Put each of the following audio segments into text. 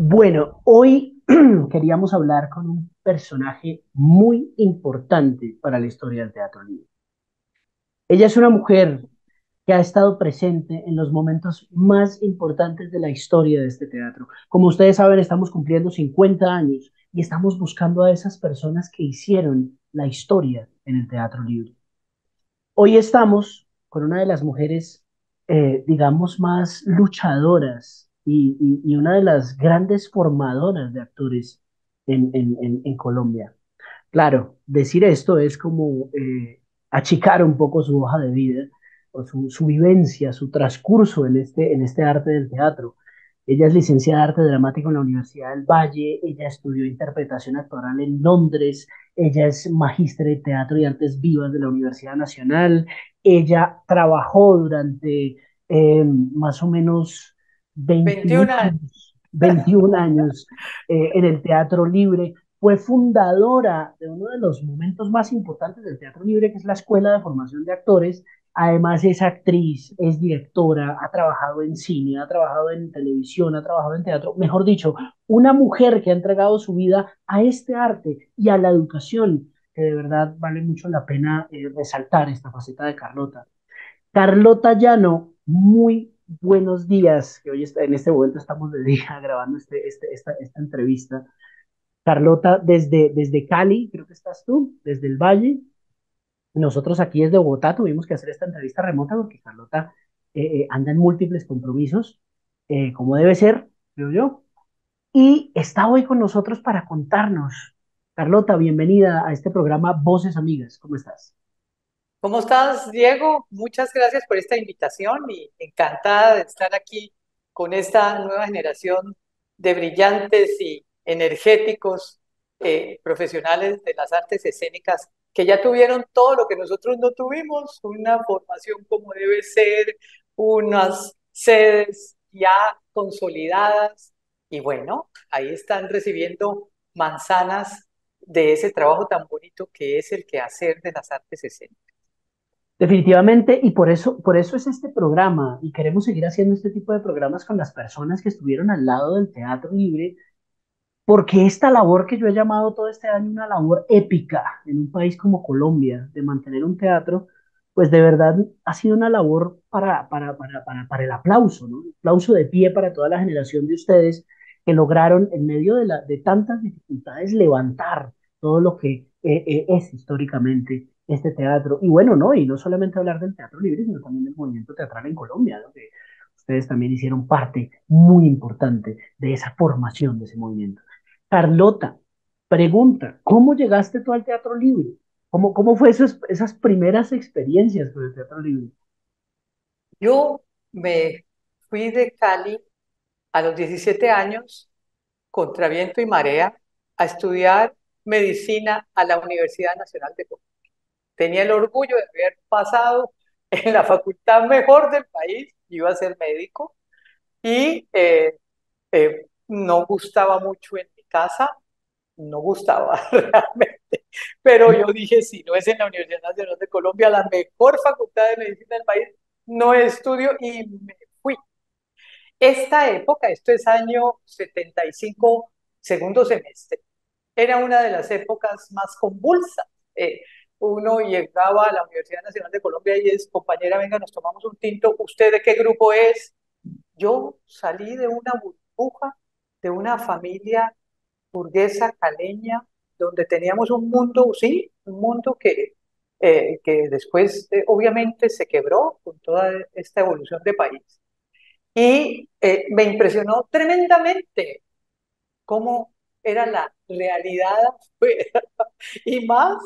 Bueno, hoy queríamos hablar con un personaje muy importante para la historia del teatro libre. Ella es una mujer que ha estado presente en los momentos más importantes de la historia de este teatro. Como ustedes saben, estamos cumpliendo 50 años y estamos buscando a esas personas que hicieron la historia en el teatro libre. Hoy estamos con una de las mujeres, digamos, más luchadoras y una de las grandes formadoras de actores en Colombia. Claro, decir esto es como achicar un poco su hoja de vida, o su vivencia, su transcurso en este arte del teatro. Ella es licenciada en arte dramático en la Universidad del Valle, ella estudió interpretación actoral en Londres, ella es magíster de teatro y artes vivas de la Universidad Nacional, ella trabajó durante más o menos 21 21 años. años, 21 años en el teatro libre. Fue fundadora de uno de los momentos más importantes del teatro libre, que es la Escuela de Formación de Actores. Además es actriz, es directora, ha trabajado en cine, ha trabajado en televisión, ha trabajado en teatro. Mejor dicho, una mujer que ha entregado su vida a este arte y a la educación, que de verdad vale mucho la pena resaltar esta faceta de Carlota. Carlota Llano, muy buenos días, que hoy está, en este momento estamos de día grabando esta entrevista. Carlota, desde Cali, creo que estás tú, desde el Valle. Nosotros aquí desde Bogotá tuvimos que hacer esta entrevista remota porque Carlota anda en múltiples compromisos, como debe ser, creo yo. Y está hoy con nosotros para contarnos. Carlota, bienvenida a este programa Voces Amigas. ¿Cómo estás? ¿Cómo estás, Diego? Muchas gracias por esta invitación y encantada de estar aquí con esta nueva generación de brillantes y energéticos profesionales de las artes escénicas que ya tuvieron todo lo que nosotros no tuvimos, una formación como debe ser, unas sedes ya consolidadas y bueno, ahí están recibiendo manzanas de ese trabajo tan bonito que es el quehacer de las artes escénicas. Definitivamente, y por eso es este programa, y queremos seguir haciendo este tipo de programas con las personas que estuvieron al lado del teatro libre, porque esta labor que yo he llamado todo este año una labor épica en un país como Colombia, de mantener un teatro, pues de verdad ha sido una labor para el aplauso, ¿no? El aplauso de pie para toda la generación de ustedes que lograron en medio de tantas dificultades levantar todo lo que es históricamente este teatro. Y bueno, ¿no? Y no solamente hablar del teatro libre, sino también del movimiento teatral en Colombia, ¿no? Que ustedes también hicieron parte muy importante de esa formación de ese movimiento. Carlota, pregunta, ¿cómo llegaste tú al teatro libre? ¿Cómo fue esas primeras experiencias con el teatro libre? Yo me fui de Cali a los 17 años, contra viento y marea, a estudiar medicina a la Universidad Nacional de Colombia. Tenía el orgullo de haber pasado en la facultad mejor del país, iba a ser médico, y no gustaba mucho en mi casa, no gustaba realmente, pero yo dije, si no es en la Universidad Nacional de Colombia, la mejor facultad de medicina del país, no estudio y me fui. Esta época, esto es año 75, segundo semestre, era una de las épocas más convulsas. Uno llegaba a la Universidad Nacional de Colombia y es, compañera, venga, nos tomamos un tinto, ¿usted de qué grupo es? Yo salí de una burbuja, de una familia burguesa caleña, donde teníamos un mundo, sí, un mundo que después obviamente se quebró con toda esta evolución de país. Y me impresionó tremendamente cómo era la realidad afuera. Y más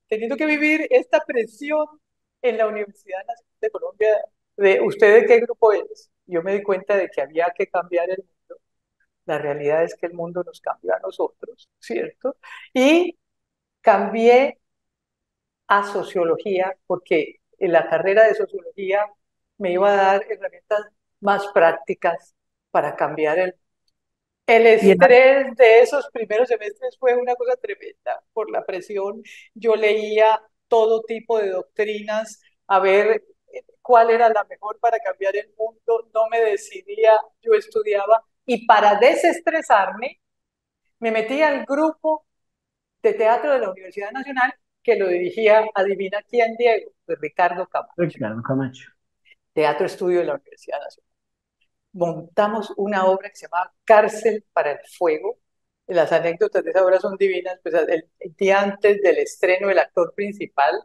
teniendo que vivir esta presión en la Universidad Nacional de Colombia de ¿usted de qué grupo es? Yo me di cuenta de que había que cambiar el mundo. La realidad es que el mundo nos cambió a nosotros, ¿cierto? Y cambié a sociología porque en la carrera de sociología me iba a dar herramientas más prácticas para cambiar el Y estrés de esos primeros semestres fue una cosa tremenda por la presión. Yo leía todo tipo de doctrinas a ver cuál era la mejor para cambiar el mundo. No me decidía, yo estudiaba y para desestresarme me metí al grupo de teatro de la Universidad Nacional que lo dirigía, adivina quién, Diego, pues Ricardo Camacho, Ricardo Camacho. Teatro Estudio de la Universidad Nacional. Montamos una obra que se llamaba Cárcel para el Fuego. Las anécdotas de esa obra son divinas, pues el día antes del estreno el actor principal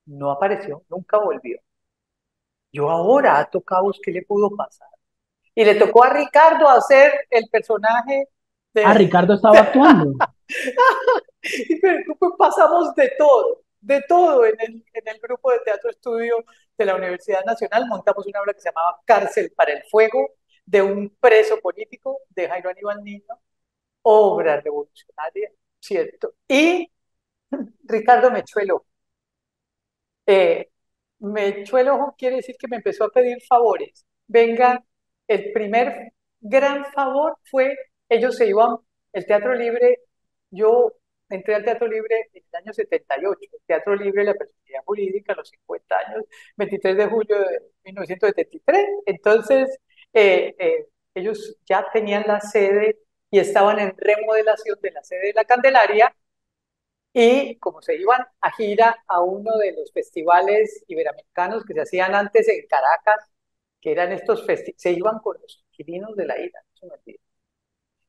no apareció, nunca volvió. Yo ahora, a tocados, ¿qué le pudo pasar? Y le tocó a Ricardo hacer el personaje Ah, de... Ricardo estaba actuando. Pues pasamos de todo en el grupo de teatro estudio de la Universidad Nacional. Montamos una obra que se llamaba Cárcel para el Fuego, de un preso político de Jairo Aníbal Niño, obra revolucionaria, ¿cierto? Y Ricardo me echó el ojo. Eh, Me echó el ojo quiere decir que me empezó a pedir favores. Venga, el primer gran favor fue, ellos se iban, el Teatro Libre, yo entré al Teatro Libre en el año 78, el Teatro Libre, la personalidad jurídica, a los 50 años, 23 de julio de 1973. Entonces, ellos ya tenían la sede y estaban en remodelación de la sede de la Candelaria, y como se iban a gira a uno de los festivales iberoamericanos que se hacían antes en Caracas, que eran estos se iban con los inquilinos de la isla, no se me olvida.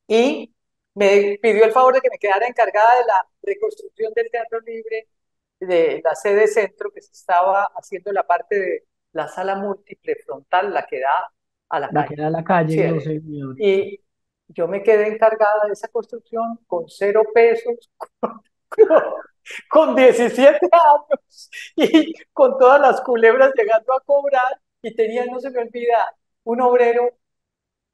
Y me pidió el favor de que me quedara encargada de la reconstrucción del Teatro Libre, de la sede centro, que se estaba haciendo la parte de la sala múltiple frontal, la que da a la La que calle. era la calle ¿Cierto? 12 de abril. Y yo me quedé encargada de esa construcción con 0 pesos, con 17 años y con todas las culebras llegando a cobrar, y tenía, no se me olvida, un obrero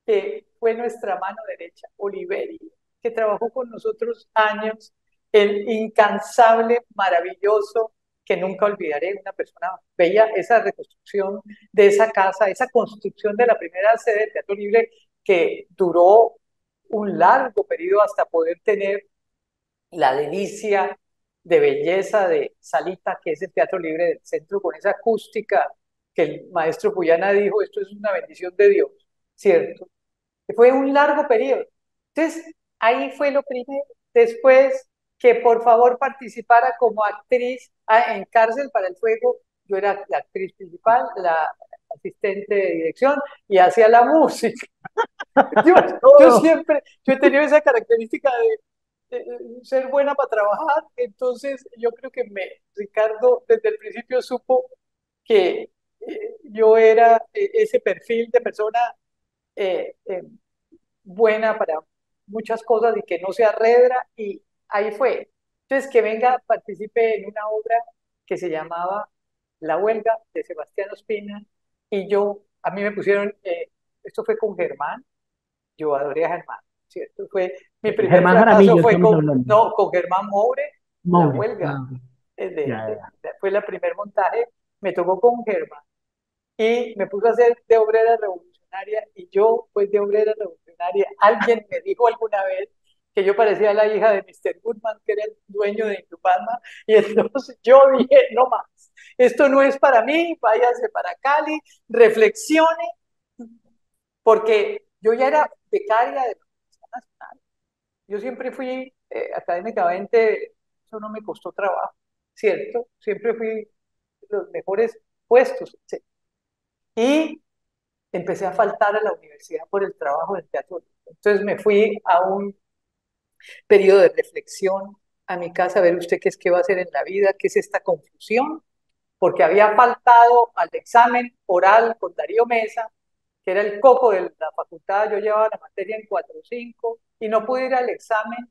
que fue nuestra mano derecha, Oliveri, que trabajó con nosotros años, el incansable, maravilloso, que nunca olvidaré. Una persona veía esa reconstrucción de esa casa, esa construcción de la primera sede del Teatro Libre, que duró un largo periodo hasta poder tener la delicia de belleza de salita, que es el Teatro Libre del Centro, con esa acústica que el maestro Puyana dijo, esto es una bendición de Dios, ¿cierto? Fue un largo periodo. Entonces, ahí fue lo primero. Después, que por favor participara como actriz en Cárcel para el Fuego. Yo era la actriz principal, la asistente de dirección, y hacía la música. Todo. Yo he tenido esa característica de ser buena para trabajar. Entonces yo creo que Ricardo desde el principio supo que yo era ese perfil de persona eh, eh, buena para muchas cosas y que no se arredra, y ahí fue. Entonces, que venga, participe en una obra que se llamaba La Huelga, de Sebastián Ospina, y a mí me pusieron, esto fue con Germán, yo adoré a Germán, ¿cierto? Fue, mi primer Germán fracaso Jaramillo, fue estamos con, hablando. no, con Germán Moure, La Moure. Huelga, Ah, ok. Ya, de, ya. fue la primer montaje, me tocó con Germán, y me puse a hacer de obrera revolucionaria, y yo, pues de obrera revolucionaria, alguien me dijo alguna vez que yo parecía la hija de Mr. Goodman, que era el dueño de Indupalma, y entonces yo dije, no más, esto no es para mí, váyase para Cali, reflexione, porque yo ya era becaria de la Universidad Nacional, yo siempre fui académicamente, eso no me costó trabajo, ¿cierto? Siempre fui los mejores puestos, ¿sí? Y empecé a faltar a la universidad por el trabajo del teatro. Entonces me fui a un periodo de reflexión a mi casa a ver usted qué es que va a hacer en la vida, qué es esta confusión, porque había faltado al examen oral con Darío Mesa, que era el coco de la facultad. Yo llevaba la materia en 4 o 5 y no pude ir al examen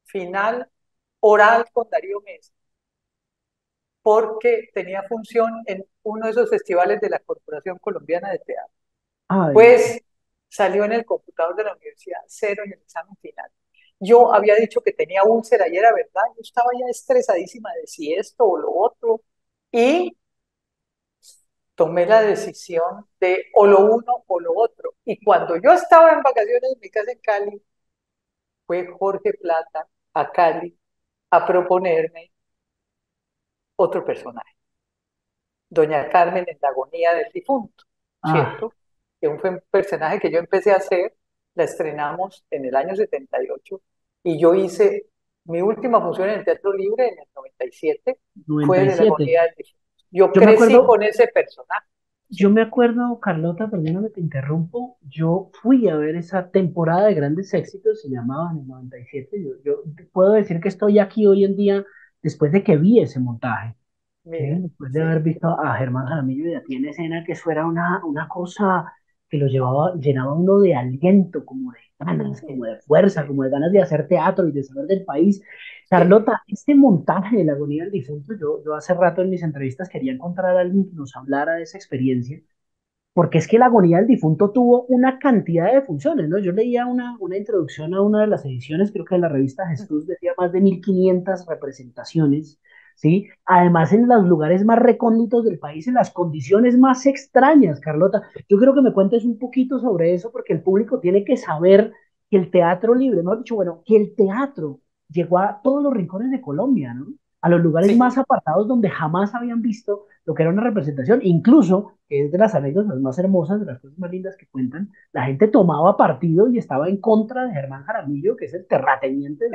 final oral con Darío Mesa porque tenía función en uno de esos festivales de la Corporación Colombiana de Teatro. Ay, Pues salió en el computador de la universidad 0 en el examen final. Yo había dicho que tenía úlcera y era verdad, yo estaba ya estresadísima de si esto o lo otro, y tomé la decisión de o lo uno o lo otro. Y cuando yo estaba en vacaciones en mi casa en Cali, fue Jorge Plata a Cali a proponerme otro personaje, Doña Carmen en la agonía del difunto, ah, ¿cierto? Que fue un personaje que yo empecé a hacer. la estrenamos en el año 78 y yo hice mi última función en el Teatro Libre en el 97, fue de la 97. agonía del difunto. Yo Yo me crecí acuerdo, con ese personaje. yo Sí, me acuerdo, Carlota, perdóname, te interrumpo. Yo fui a ver esa temporada de grandes éxitos, se llamaba en el 97. Yo puedo decir que estoy aquí hoy en día después de que vi ese montaje. Sí, mira, después de haber sí, visto a Germán Jaramillo y a ti en escena, que eso era una cosa que lo llevaba, llenaba uno de aliento, como de ganas, como sí, de fuerza, sí, como de ganas de hacer teatro y de saber del país. sí. Carlota, este montaje de la agonía del difunto, yo hace rato en mis entrevistas quería encontrar a alguien que nos hablara de esa experiencia, porque es que la agonía del difunto tuvo una cantidad de funciones, ¿no? Yo leía una introducción a una de las ediciones, creo que de la revista Jesús, decía más de 1500 representaciones, ¿sí? Además, en los lugares más recónditos del país, en las condiciones más extrañas, Carlota. Yo creo que me cuentes un poquito sobre eso, porque el público tiene que saber que el teatro libre, no dicho, bueno, que el teatro llegó a todos los rincones de Colombia, ¿no? A los lugares más Sí. apartados donde jamás habían visto lo que era una representación, incluso, que es de las anécdotas más hermosas, de las cosas más lindas que cuentan, la gente tomaba partido y estaba en contra de Germán Jaramillo, que es el terrateniente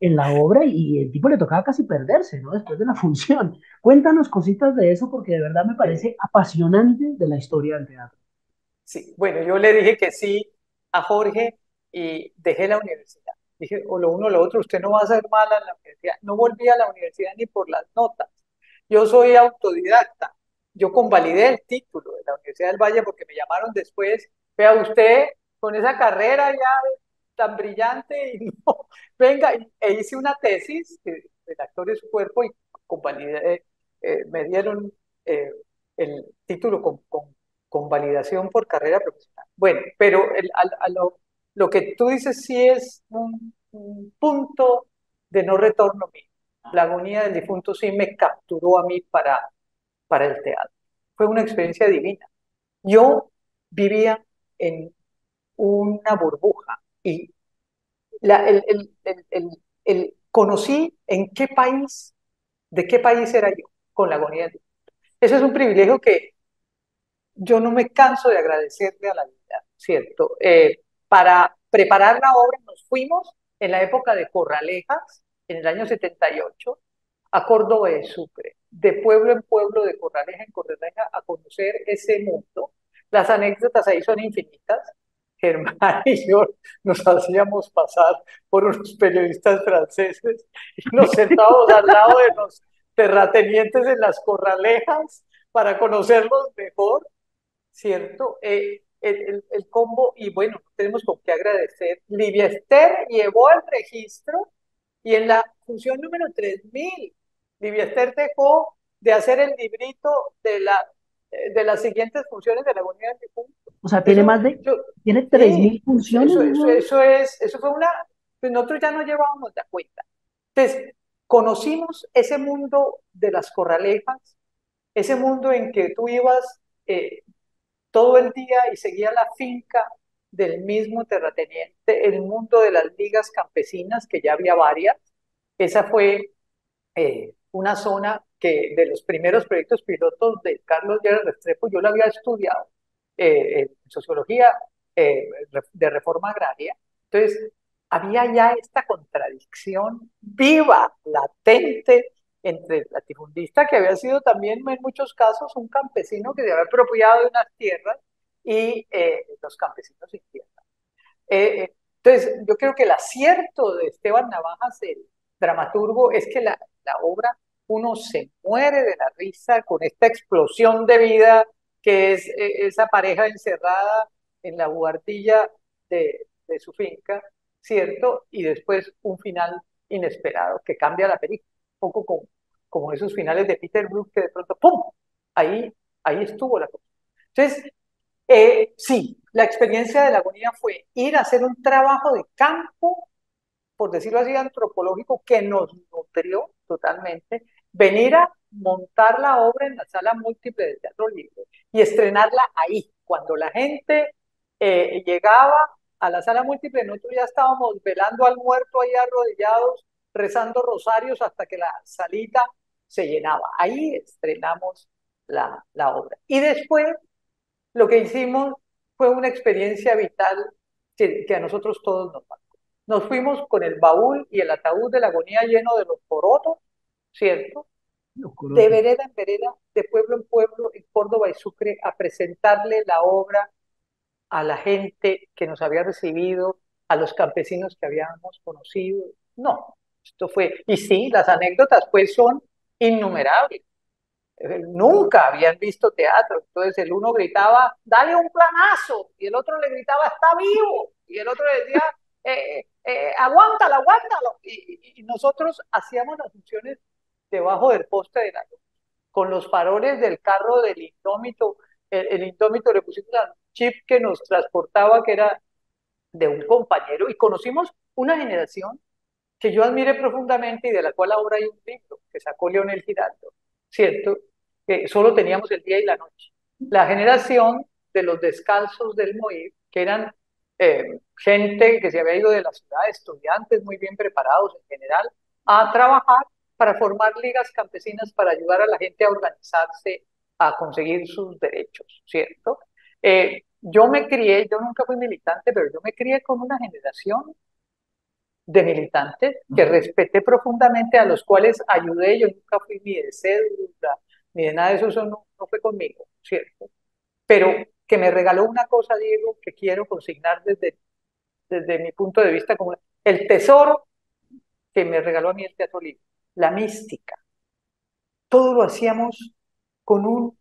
en la obra, y el tipo le tocaba casi perderse, ¿no? Después de la función. Cuéntanos cositas de eso, porque de verdad me Sí, parece apasionante de la historia del teatro. sí. Bueno, yo le dije que sí a Jorge y dejé la universidad. Dije, o lo uno o lo otro, usted no va a hacer mal en la universidad. No volví a la universidad ni por las notas. Yo soy autodidacta. Yo convalidé el título de la Universidad del Valle porque me llamaron después. Vea usted con esa carrera ya tan brillante y no, venga, e hice una tesis del actor y su cuerpo y convalidé, me dieron el título con validación por carrera profesional. Bueno, pero lo que tú dices sí es un punto de no retorno mío. La agonía del difunto sí me capturó a mí para el teatro. Fue una experiencia divina. Yo vivía en una burbuja y conocí en qué país, de qué país era yo con la agonía del difunto. Eso es un privilegio que yo no me canso de agradecerle a la vida, ¿cierto? Para preparar la obra nos fuimos en la época de Corralejas, en el año 78, a Córdoba de Sucre, de pueblo en pueblo, de Corraleja en Corraleja, a conocer ese mundo. Las anécdotas ahí son infinitas. Germán y yo nos hacíamos pasar por unos periodistas franceses y nos sentábamos al lado de los terratenientes en las corralejas para conocerlos mejor, ¿cierto? El combo, y bueno, tenemos con qué agradecer. Livia Esther llevó el registro y en la función número 3000, Livia Esther dejó de hacer el librito de las siguientes funciones de la agonía del difunto. O sea, tiene Eso, más de, yo, tiene tres sí, mil funciones, ¿no? eso fue una, pues nosotros ya no llevábamos la cuenta. Entonces, conocimos ese mundo de las corralejas, ese mundo en que tú ibas todo el día y seguía la finca del mismo terrateniente, el mundo de las ligas campesinas, que ya había varias. Esa fue una zona que de los primeros proyectos pilotos de Carlos Lleras Restrepo, yo la había estudiado en sociología de reforma agraria. Entonces, había ya esta contradicción viva, latente, entre el latifundista, que había sido también en muchos casos un campesino que se había apropiado de unas tierras, y los campesinos sin tierra. Entonces, yo creo que el acierto de Esteban Navajas, el dramaturgo, es que la obra, uno se muere de la risa con esta explosión de vida que es esa pareja encerrada en la buhardilla de su finca, ¿cierto? Y después un final inesperado que cambia la película, un poco como esos finales de Peter Brook que de pronto, ¡pum! Ahí, ahí estuvo la cosa. Entonces, sí, la experiencia de la agonía fue ir a hacer un trabajo de campo, por decirlo así, antropológico, que nos nutrió totalmente, venir a montar la obra en la sala múltiple del Teatro Libre y estrenarla ahí. Cuando la gente llegaba a la sala múltiple, nosotros ya estábamos velando al muerto ahí arrodillados, rezando rosarios hasta que la salita se llenaba. Ahí estrenamos la obra. Y después lo que hicimos fue una experiencia vital que a nosotros todos nos marcó. Nos fuimos con el baúl y el ataúd de la agonía lleno de los porotos, ¿cierto? Los De corotos. vereda en vereda, de pueblo en pueblo, en Córdoba y Sucre, a presentarle la obra a la gente que nos había recibido, a los campesinos que habíamos conocido. No, esto fue, y sí, las anécdotas pues son innumerables. Nunca habían visto teatro, entonces el uno gritaba, dale un planazo, y el otro le gritaba, está vivo, y el otro le decía, aguántalo, aguántalo, y nosotros hacíamos las funciones debajo del poste de la luz, con los faroles del carro del indómito, el indómito le pusimos un chip que nos transportaba, que era de un compañero, y conocimos una generación que yo admiré profundamente y de la cual ahora hay un libro que sacó Leonel Giraldo, ¿cierto? Que solo teníamos el día y la noche. La generación de los descalzos del MOIR, que eran gente que se había ido de la ciudad, estudiantes muy bien preparados en general, a trabajar para formar ligas campesinas para ayudar a la gente a organizarse, a conseguir sus derechos, ¿cierto? Yo me crié, yo nunca fui militante, pero yo me crié con una generación de militantes que respeté profundamente, a los cuales ayudé. Yo nunca fui ni de cédula, ni de nada de eso, eso no fue conmigo, ¿cierto? Pero que me regaló una cosa, Diego, que quiero consignar desde mi punto de vista como el tesoro que me regaló a mí el Teatro Libre, la mística. Todo lo hacíamos con,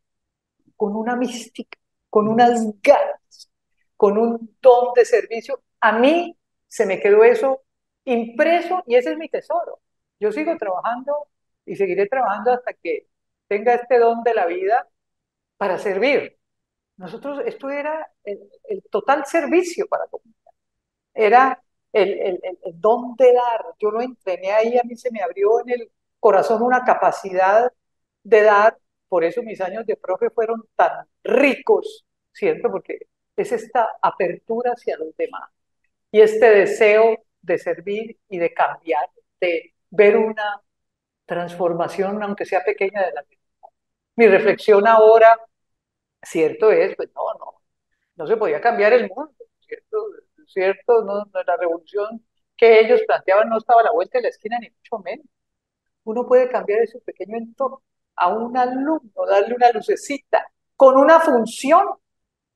con una mística, con unas ganas, con un don de servicio. A mí se me quedó eso impreso y ese es mi tesoro. Yo sigo trabajando y seguiré trabajando hasta que tenga este don de la vida para servir. Nosotros, esto era el total servicio para la comunidad. Era el don de dar. Yo lo entrené ahí, a mí se me abrió en el corazón una capacidad de dar. Por eso mis años de profe fueron tan ricos, ¿cierto? Porque es esta apertura hacia los demás y este deseo de servir y de cambiar, de ver una transformación, aunque sea pequeña, de la vida. Mi reflexión ahora, cierto es, pues no se podía cambiar el mundo, ¿cierto? ¿Cierto? No, la revolución que ellos planteaban no estaba a la vuelta de la esquina, ni mucho menos. Uno puede cambiar ese pequeño entorno a un alumno, darle una lucecita, con una función.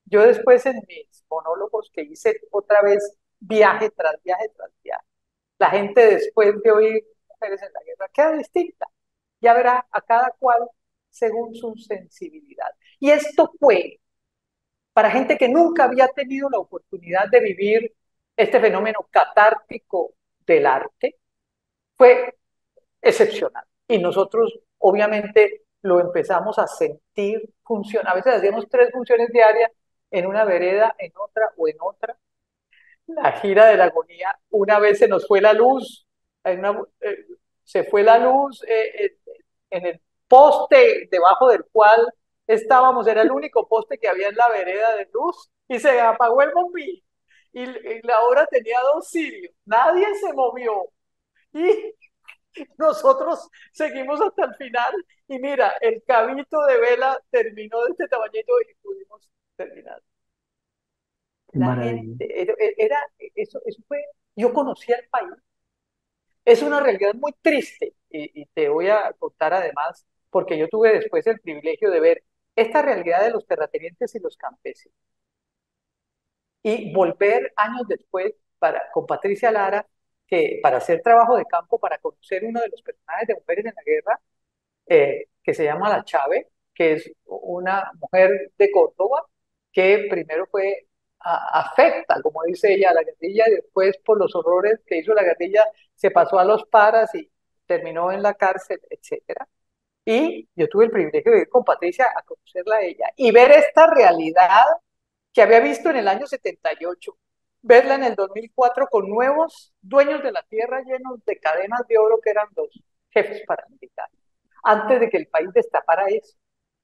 Yo después en mis monólogos que hice otra vez, viaje tras viaje tras viaje, la gente después de oír Mujeres en la Guerra queda distinta. Ya verá a cada cual según su sensibilidad. Y esto fue para gente que nunca había tenido la oportunidad de vivir este fenómeno catártico del arte, fue excepcional. Y nosotros, obviamente, lo empezamos a sentir funcionar. A veces hacíamos 3 funciones diarias en una vereda, en otra o en otra. La gira de la agonía, una vez se nos fue la luz, se fue la luz en el poste debajo del cual estábamos, era el único poste que había en la vereda de luz y se apagó el bombillo. Y la obra tenía 2 cirios, nadie se movió. Y nosotros seguimos hasta el final y mira, el cabito de vela terminó de este tamañito y pudimos terminar. Qué La maravilla. gente, eso fue, yo conocí al país. Es una realidad muy triste y te voy a contar además, porque yo tuve después el privilegio de ver esta realidad de los terratenientes y los campesinos y volver años después con Patricia Lara, que para hacer trabajo de campo, para conocer uno de los personajes de Mujeres en la Guerra, que se llama La Chave, que es una mujer de Córdoba que primero fue afecta, como dice ella, a la guerrilla y después por los horrores que hizo la guerrilla se pasó a los paras y terminó en la cárcel, etcétera. Y yo tuve el privilegio de ir con Patricia a conocerla a ella y ver esta realidad que había visto en el año 78, verla en el 2004 con nuevos dueños de la tierra llenos de cadenas de oro que eran los jefes paramilitares, antes de que el país destapara eso.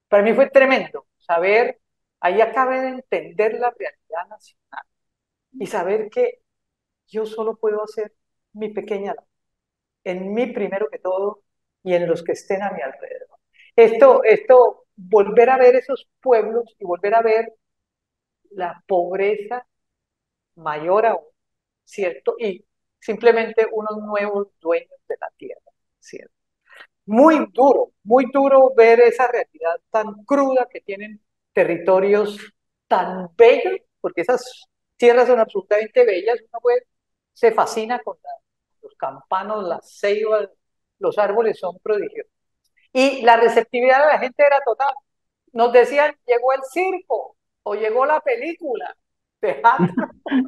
Para mí fue tremendo saber, ahí acabé de entender la realidad nacional y saber que yo solo puedo hacer mi pequeña labor, en mí primero que todo y en los que estén a mi alrededor. Volver a ver esos pueblos y volver a ver la pobreza mayor aún, ¿cierto? Y simplemente unos nuevos dueños de la tierra, ¿cierto? Muy duro ver esa realidad tan cruda que tienen territorios tan bellos, porque esas tierras son absolutamente bellas, uno puede, se fascina con los campanos, las ceibas, los árboles son prodigiosos. Y la receptividad de la gente era total. Nos decían, llegó el circo o llegó la película, teatro,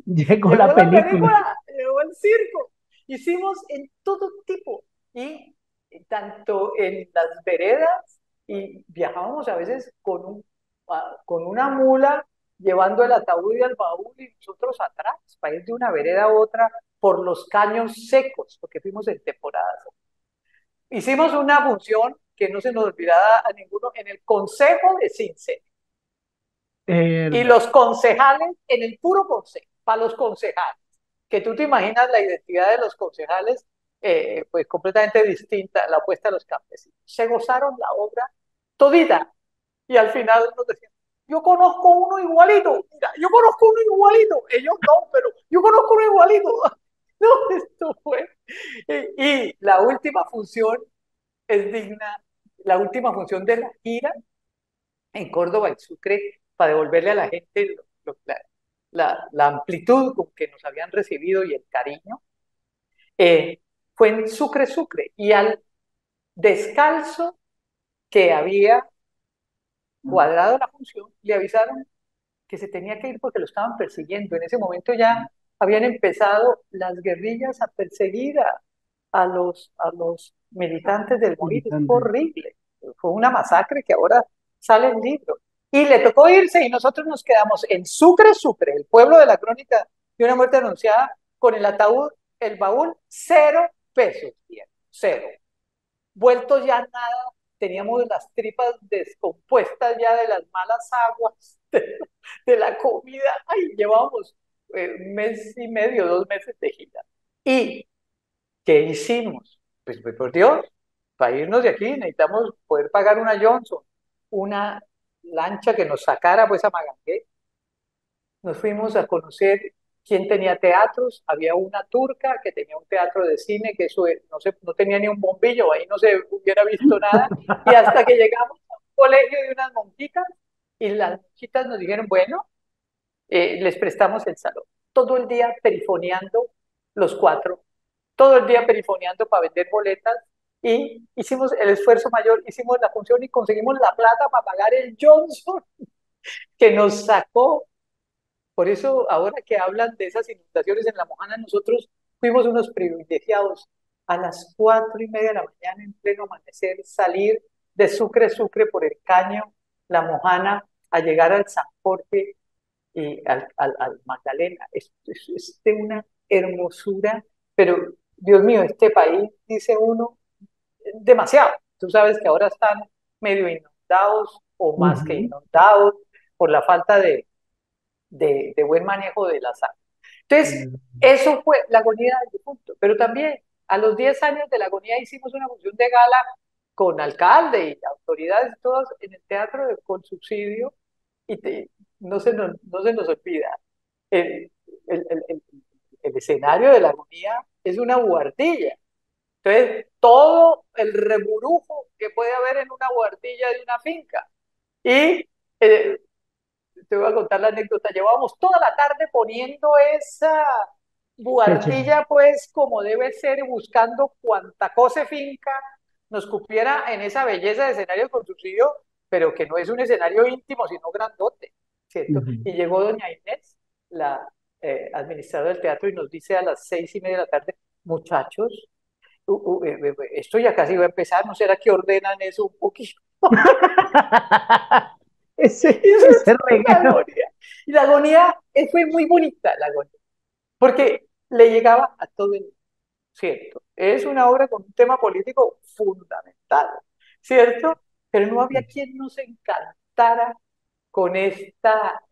Llegó llegó la la película. película, llegó el circo. Hicimos en todo tipo y tanto en las veredas y viajábamos a veces con una mula llevando el ataúd y el baúl y nosotros atrás, para ir de una vereda a otra por los caños secos, porque fuimos en temporadas. Hicimos una función que no se nos olvidaba a ninguno en el Consejo de Cincel. Y Verdad. los concejales en el puro consejo, para los concejales, que tú te imaginas la identidad de los concejales, pues completamente distinta a la apuesta de los campesinos. Se gozaron la obra todita y al final nos decían, yo conozco uno igualito, mira, yo conozco uno igualito, ellos no, pero yo conozco uno igualito. No, esto fue. Y la última función es digna, la última función de la gira en Córdoba, en Sucre, para devolverle a la gente la amplitud con que nos habían recibido y el cariño, eh, fue en Sucre, Sucre, y al descalzo que había cuadrado la función, le avisaron que se tenía que ir porque lo estaban persiguiendo. En ese momento ya habían empezado las guerrillas a perseguir a los militantes del movimiento. Fue Militante. horrible. Fue una masacre que ahora sale en libro. Y le tocó irse y nosotros nos quedamos en Sucre, Sucre, el pueblo de la crónica de una muerte anunciada, con el ataúd, el baúl, 0 pesos, bien, cero. Vueltos ya nada, teníamos las tripas descompuestas ya de las malas aguas, de la comida. Ay, llevábamos 1 mes y medio, 2 meses de gira. ¿Y qué hicimos? Pues por Dios, para irnos de aquí necesitamos poder pagar una Johnson, una lancha que nos sacara pues a Magangué. Nos fuimos a conocer quién tenía teatros. Había una turca que tenía un teatro de cine, que eso no tenía ni un bombillo, ahí no se hubiera visto nada. Y hasta que llegamos a un colegio de unas monjitas, y las monjitas nos dijeron, bueno, les prestamos el salón. Todo el día perifoneando los cuatro, todo el día perifoneando para vender boletas, y hicimos el esfuerzo mayor, hicimos la función y conseguimos la plata para pagar el Johnson que nos sacó. Por eso, ahora que hablan de esas inundaciones en La Mojana, nosotros fuimos unos privilegiados. A las 4:30 de la mañana, en pleno amanecer, salir de Sucre, Sucre por el Caño, La Mojana, a llegar al San Jorge y al Magdalena. Es de una hermosura, pero Dios mío, este país, dice uno, demasiado. Tú sabes que ahora están medio inundados o más que Ujú. inundados por la falta de buen manejo de las aguas. Entonces, eso fue la agonía del difunto. Pero también, a los 10 años de la agonía, hicimos una función de gala con alcalde y autoridades, todas en el teatro con subsidio, y no se nos olvida. El, el, el, el, el escenario de la agonía es una buhardilla. Entonces, todo el reburujo que puede haber en una buhardilla de una finca. Y te voy a contar la anécdota. Llevábamos toda la tarde poniendo esa Qué chévere. buhardilla, pues como debe ser, buscando cuanta cosa finca nos cupiera en esa belleza de escenario con subsidio, pero que no es un escenario íntimo, sino grandote, ¿cierto? Ujú. Y llegó doña Inés, la administradora del teatro, y nos dice a las 6:30 de la tarde, muchachos, esto ya casi va a empezar, ¿no será que ordenan eso un poquito? Ese, Y eso ese es la regalo. agonía. Y la agonía fue muy bonita, la agonía, porque le llegaba a todo el mundo, ¿cierto? Es una obra con un tema político fundamental, ¿cierto? Pero no había quien nos encantara con esta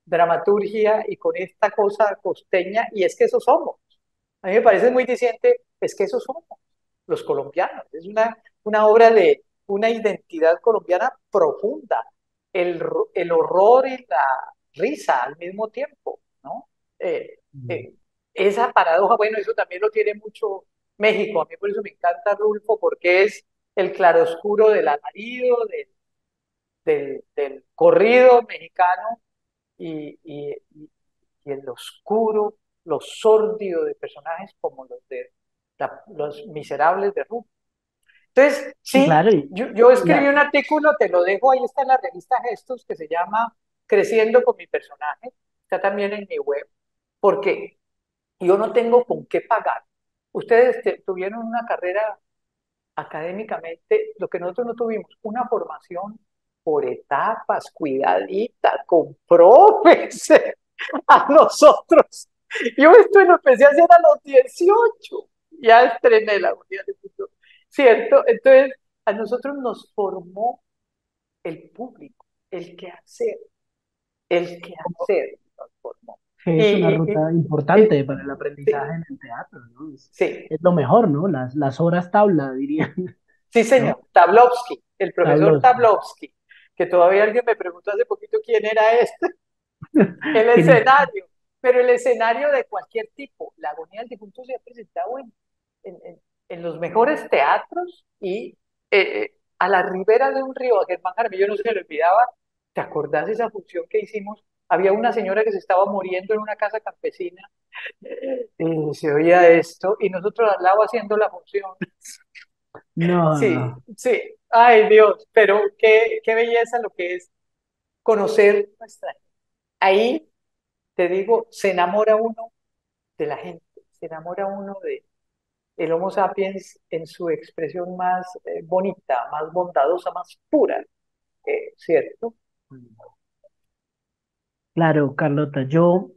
dramaturgia y con esta cosa costeña, y es que eso somos. A mí me parece muy diciente, es que eso somos los colombianos. Es una obra de una identidad colombiana profunda, el horror y la risa al mismo tiempo, ¿no? Eh, Mm. eh, esa paradoja, bueno, eso también lo tiene mucho México. A mí por eso me encanta Rulfo, porque es el claroscuro del alarido, del corrido mexicano y el oscuro, lo sórdido de personajes como los de Los Miserables de Rulfo. Entonces, Sí, sí, claro, yo y escribí un artículo, te lo dejo, ahí está en la revista Gestos, que se llama Creciendo con mi personaje, está también en mi web, porque yo no tengo con qué pagar. Ustedes tuvieron una carrera académicamente, lo que nosotros no tuvimos, una formación por etapas, cuidadita, con profes, a nosotros. Yo esto lo empecé a hacer a los 18, ya estrené la unidad de futuro, ¿cierto? Entonces, a nosotros nos formó el público, el quehacer nos formó. que Y, es una y, ruta y, importante y para el aprendizaje sí, en el teatro, ¿no? sí, Es lo mejor, ¿no? Las horas tabla, dirían, sí, ¿no? señor, Tablovsky, el profesor Tablos. Tablovsky, que todavía alguien me preguntó hace poquito quién era este, el ¿Quién es? escenario, pero el escenario de cualquier tipo. La agonía del difunto se ha presentado en, en, en los mejores teatros y a la ribera de un río, a Germán Jaramillo no se le olvidaba, ¿te acordás de esa función que hicimos? Había una señora que se estaba muriendo en una casa campesina y se oía esto y nosotros al lado haciendo la función. Sí, No, sí, ay Dios, pero qué belleza lo que es conocer nuestra. Ahí, te digo, se enamora uno de la gente, se enamora uno de el Homo sapiens en su expresión más bonita, más bondadosa, más pura, ¿cierto? claro, Carlota, yo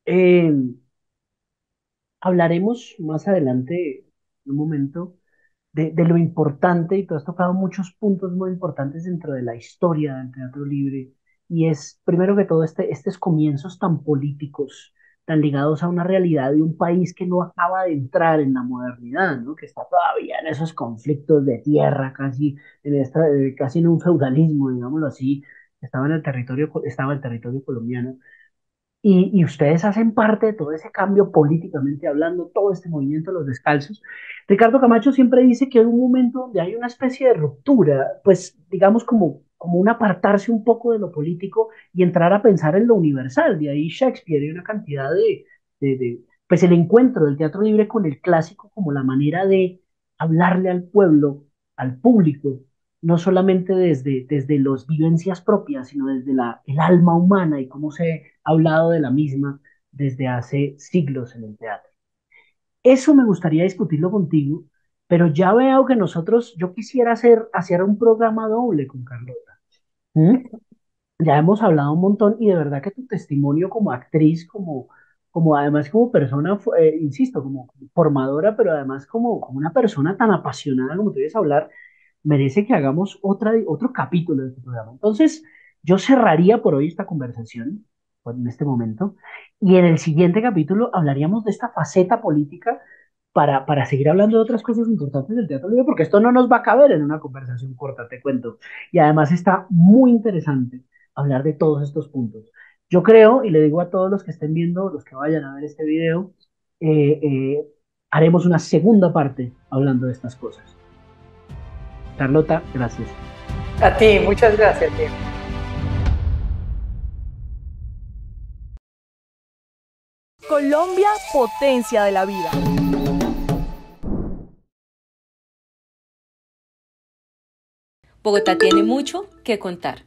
eh, hablaremos más adelante, en un momento, de lo importante, y tú has tocado muchos puntos muy importantes dentro de la historia del teatro libre, y es, primero que todo, estos comienzos tan políticos, tan ligados a una realidad de un país que no acaba de entrar en la modernidad, ¿no? Que está todavía en esos conflictos de tierra, casi en un feudalismo, digámoslo así, estaba el territorio colombiano. Y ustedes hacen parte de todo ese cambio políticamente hablando, todo este movimiento de los descalzos. Ricardo Camacho siempre dice que hay un momento donde hay una especie de ruptura, pues digamos como un apartarse un poco de lo político y entrar a pensar en lo universal. De ahí Shakespeare y una cantidad pues el encuentro del teatro libre con el clásico como la manera de hablarle al pueblo, al público, no solamente desde las vivencias propias, sino desde el alma humana y cómo se ha hablado de la misma desde hace siglos en el teatro. Eso me gustaría discutirlo contigo, pero ya veo que yo quisiera hacer un programa doble con Carlota. ¿Mm? Ya hemos hablado un montón y de verdad que tu testimonio como actriz, como además como persona, insisto, como formadora, pero además como una persona tan apasionada como tú debes hablar, merece que hagamos otro capítulo de este programa. Entonces, yo cerraría por hoy esta conversación, en este momento, y en el siguiente capítulo hablaríamos de esta faceta política para seguir hablando de otras cosas importantes del teatro libre, porque esto no nos va a caber en una conversación corta, te cuento. Y además está muy interesante hablar de todos estos puntos. Yo creo, y le digo a todos los que estén viendo, los que vayan a ver este video, eh, eh, haremos una segunda parte hablando de estas cosas. Carlota, gracias. A ti, muchas gracias, Diego. Colombia, potencia de la vida. Bogotá tiene mucho que contar.